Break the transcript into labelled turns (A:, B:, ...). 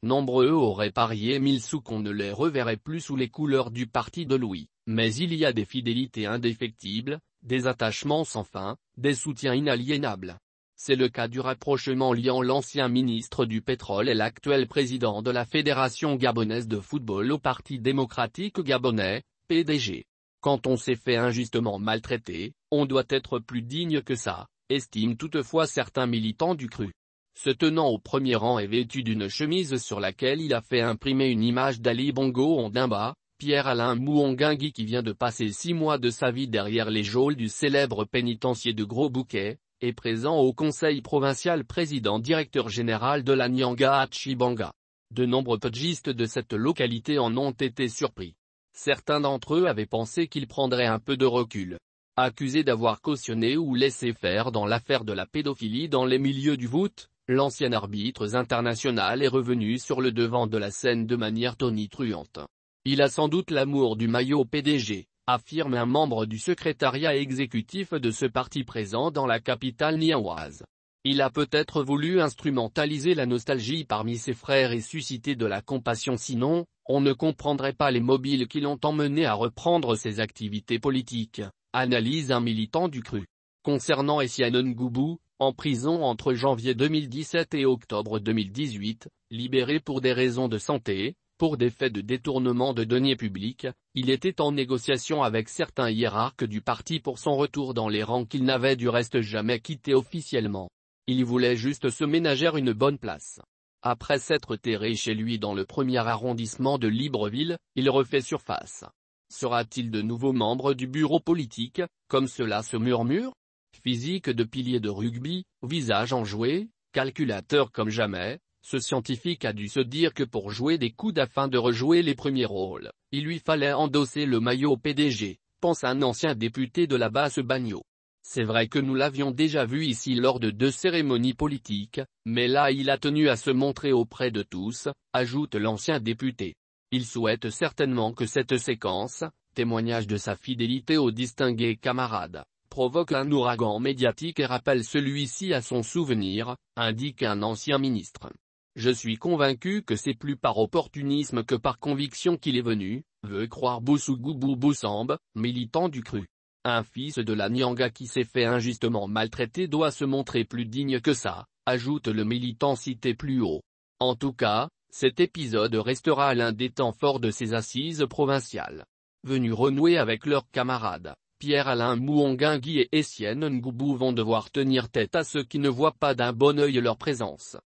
A: Nombreux auraient parié 1000 sous qu'on ne les reverrait plus sous les couleurs du parti de Louis, mais il y a des fidélités indéfectibles, des attachements sans fin, des soutiens inaliénables. C'est le cas du rapprochement liant l'ancien ministre du pétrole et l'actuel président de la Fédération gabonaise de football au Parti démocratique gabonais, PDG. Quand on s'est fait injustement maltraiter, on doit être plus digne que ça, estiment toutefois certains militants du CRU. Se tenant au premier rang et vêtu d'une chemise sur laquelle il a fait imprimer une image d'Ali Bongo Ondimba, Pierre-Alain Mouangangui qui vient de passer 6 mois de sa vie derrière les geôles du célèbre pénitencier de Gros Bouquet, est présent au conseil provincial président-directeur général de la Nyanga à Tchibanga. De nombreux putschistes de cette localité en ont été surpris. Certains d'entre eux avaient pensé qu'il prendrait un peu de recul. Accusé d'avoir cautionné ou laissé faire dans l'affaire de la pédophilie dans les milieux du foot, l'ancien arbitre international est revenu sur le devant de la scène de manière tonitruante. Il a sans doute l'amour du maillot PDG, affirme un membre du secrétariat exécutif de ce parti présent dans la capitale niaoise. Il a peut-être voulu instrumentaliser la nostalgie parmi ses frères et susciter de la compassion, sinon, on ne comprendrait pas les mobiles qui l'ont emmené à reprendre ses activités politiques, analyse un militant du CRU. Concernant Essiane Ngoubou, en prison entre janvier 2017 et octobre 2018, libéré pour des raisons de santé, pour des faits de détournement de deniers publics, il était en négociation avec certains hiérarques du parti pour son retour dans les rangs qu'il n'avait du reste jamais quitté officiellement. Il voulait juste se ménager une bonne place. Après s'être terré chez lui dans le premier arrondissement de Libreville, il refait surface. Sera-t-il de nouveau membre du bureau politique, comme cela se murmure? Physique de pilier de rugby, visage enjoué, calculateur comme jamais, ce scientifique a dû se dire que pour jouer des coudes afin de rejouer les premiers rôles, il lui fallait endosser le maillot PDG, pense un ancien député de la Basse-Bagno. C'est vrai que nous l'avions déjà vu ici lors de 2 cérémonies politiques, mais là il a tenu à se montrer auprès de tous, ajoute l'ancien député. Il souhaite certainement que cette séquence, témoignage de sa fidélité au distingué camarade, provoque un ouragan médiatique et rappelle celui-ci à son souvenir, indique un ancien ministre. Je suis convaincu que c'est plus par opportunisme que par conviction qu'il est venu, veut croire Boussougou Boussambe, militant du CRU. Un fils de la Nyanga qui s'est fait injustement maltraiter doit se montrer plus digne que ça, ajoute le militant cité plus haut. En tout cas, cet épisode restera l'un des temps forts de ces assises provinciales. Venus renouer avec leurs camarades, Pierre-Alain Mouangangui et Essiane Ngoubou vont devoir tenir tête à ceux qui ne voient pas d'un bon œil leur présence.